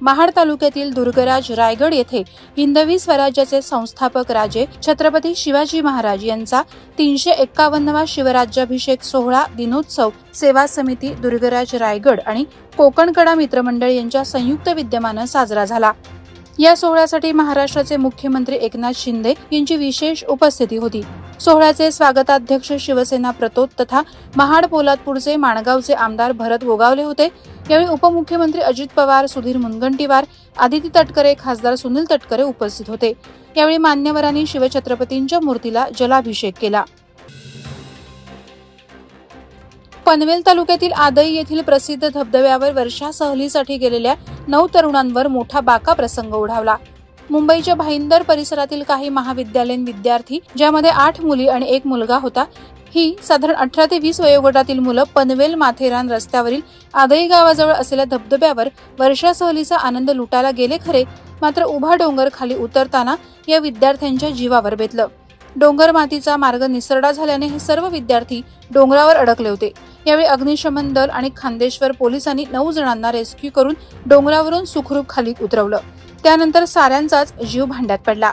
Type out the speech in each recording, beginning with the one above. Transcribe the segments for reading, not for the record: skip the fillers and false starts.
महाड तालुक्यातील दुर्गराज रायगड येथे हिंदवी स्वराज्याचे संस्थापक राजे छत्रपती शिवाजी महाराज यांचा 351वा शिवराज्याभिषेक सोहळा दिनोत्सव सेवा समिती दुर्गराज रायगड आणि कोकणकडा मित्रमंडळ यांच्या संयुक्त विद्यमाने साजरा झाला। या सोहळ्यासाठी महाराष्ट्राचे मुख्यमंत्री एकनाथ शिंदे यांची विशेष उपस्थिती होती। सोहळ्याचे स्वागताध्यक्ष शिवसेना प्रतोद तथा महाड पोलादपूरचे माणगावचे आमदार भरत गोगावले होते। यावेळी उपमुख्यमंत्री अजित पवार, सुधीर मुनगंटीवार, आदिती तटकरे, खासदार सुनील तटकरे उपस्थित होते। यावेळी मान्यवरांनी शिवछत्रपतींच्या मूर्तीला जलाभिषेक केला। पनवेल तालुक्यातील आदई येथील प्रसिद्ध धबधब्यावर वर्षा सहलीसाठी गेलेल्या 9 तरुणांवर मोठा बाका प्रसंग ओढावला। मुंबईच्या भाईंदर परिसरातील काही महाविद्यालयीन विद्यार्थी, ज्यामध्ये 8 मुली आणि 1 मुलगा होता, ही साधारण 18 ते 20 वयोगटातील मुलं पनवेल माथेरान रस्त्यावरील आदई गावाजवळ असलेल्या धबधब्यावर वर्षा सहलीचा आनंद लुटायला गेले खरे, मात्र उभा डोंगर खाली उतरताना या विद्यार्थ्यांच्या जीवावर बेतलं। डोंगर मातीचा मार्ग निसरडा झाल्याने हे सर्व विद्यार्थी डोंगरावर अडकले होते। यावेळी अग्निशमन दल आणि खांदेश्वर पोलिसांनी 9 जणांना रेस्क्यू करून डोंगरावरून सुखरूप खाली उतरवलं। त्यानंतर साऱ्यांचाच जीव भांड्यात पडला।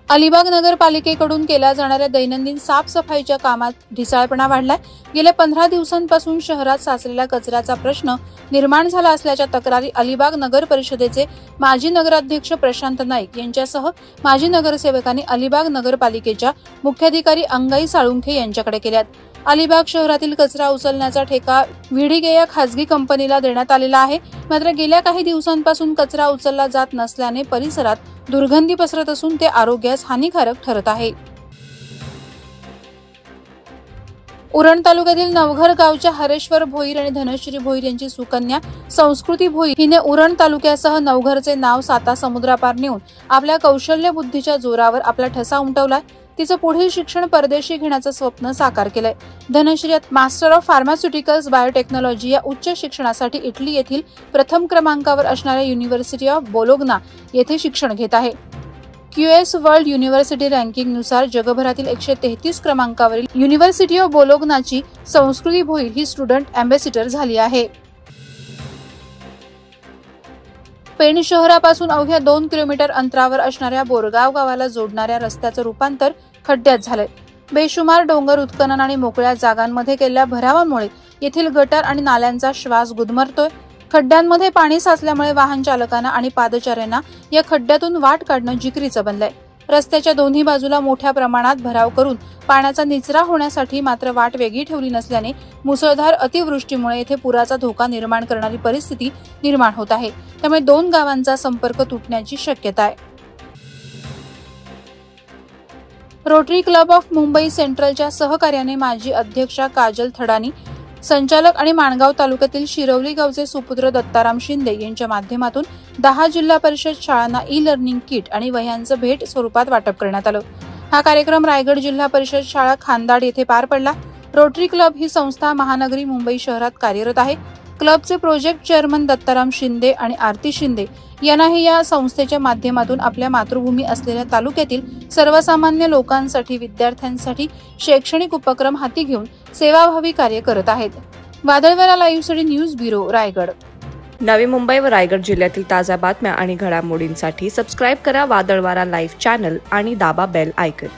अलिबाग नगरपालिकेकडून केल्या जाणाऱ्या दैनंदिन साफसफाईच्या कामात ढिसाळपणा वाढलाय। गेल्या 15 दिवसांपासून शहरात साचलेल्या कचऱ्याचा प्रश्न निर्माण झाला असल्याच्या तक्रारी अलिबाग नगर परिषदेचे माजी नगराध्यक्ष प्रशांत नाईक यांच्यासह माजी नगरसेवकांनी अलिबाग नगरपालिकेच्या मुख्याधिकारी अंगाई साळुंखे यांच्याकडे केल्यात। अलिबाग शहरातील कचरा उचलण्याचा ठेका विडीगेया खासगी कंपनीला देण्यात आलेला आहे, मात्र गेल्या काही दिवसांपासून कचरा उचलला जात नसल्याने परिसरात दुर्गंधी पसरत असून ते आरोग्यास हानिकारक ठरत आहे। उरण तालुक्यातील नवघर गावच्या हरेश्वर भोईर आणि धनश्री भोईर यांची सुकन्या संस्कृती भोईर हिने उरण तालुक्यासह नवघरचे नाव साता समुद्रापार नेऊन आपल्या कौशल्य बुद्धीच्या जोरावर आपला ठसा उमटवलाय। तिचं पुढील शिक्षण परदेशी घेण्याचं स्वप्न साकार केलंय। Dhanashree master of pharmaceuticals biotechnology या उच्च शिक्षणासाठी इटली येथील प्रथम क्रमांकावर असणाऱ्या युनिव्हर्सिटी ऑफ बोलोग्ना येथे शिक्षण घेत आहे। QS वर्ल्ड युनिव्हर्सिटी रँकिंग नुसार जगभरातील 133 क्रमांकावरील युनिव्हर्सिटी ऑफ बोलोग्नाची संस्कृती भोईर ही स्टुडंट अँबॅसिडर झाली आहे। पेण शहरापासून अवघ्या 2 किलोमीटर अंतरावर असणाऱ्या बोरगाव गावाला जोडणाऱ्या रस्त्याचं रूपांतर खड्ड्यात झालंय। बेशुमार डोंगर उत्खनन आणि मोकळ्या जागांमध्ये केलेल्या भरावामुळे येथील गटार आणि नाल्यांचा श्वास गुदमरतोय। खड्ड्यांमध्ये पाणी साचल्यामुळे वाहन चालकांना आणि पादचाऱ्यांना या खड्ड्यातून वाट काढणं जिकरीचं बनलंय। रस्त्याच्या दोन्ही बाजूला मोठ्या प्रमाणात भराव करून पाण्याचा निचरा होण्यासाठी मात्र वाट वेगळी ठेवली नसल्याने मुसळधार अतिवृष्टीमुळे येथे पुराचा धोका निर्माण करणारी परिस्थिती निर्माण होत आहे। त्यामुळे 2 गावांचा संपर्क तुटण्याची शक्यता आहे। रोटरी क्लब ऑफ मुंबई सेंट्रलच्या सहकार्याने माजी अध्यक्षा काजल थडानी, संचालक आणि माणगाव तालुक्यातील शिरवली गावचे सुपुत्र दत्ताराम शिंदे यांच्या माध्यमातून 10 जिल्हा परिषद शाळांना ई-लर्निंग किट आणि वह्यांचं भेट स्वरूपात वाटप करण्यात आलं। हा कार्यक्रम रायगड जिल्हा परिषद शाळा खांदाड येथे पार पडला। रोटरी क्लब ही संस्था महानगरी मुंबई शहरात कार्यरत आहे। क्लबचे प्रोजेक्ट चेअरमन दत्ताराम शिंदे आणि आरती शिंदे यांनाही या संस्थेच्या माध्यमातून आपल्या मातृभूमी असलेल्या तालुक्यातील सर्वसामान्य लोकांसाठी, विद्यार्थ्यांसाठी शैक्षणिक उपक्रम हाती घेऊन सेवाभावी कार्य करत आहेत। वादळवारा लाईव्हसाठी न्यूज ब्युरो रायगड। नवी मुंबई व रायगड जिल्ह्यातील ताज्या बातम्या आणि घडामोडींसाठी सबस्क्राईब करा वादळवारा लाईव्ह चॅनल आणि दाबा बेल आयकॉन।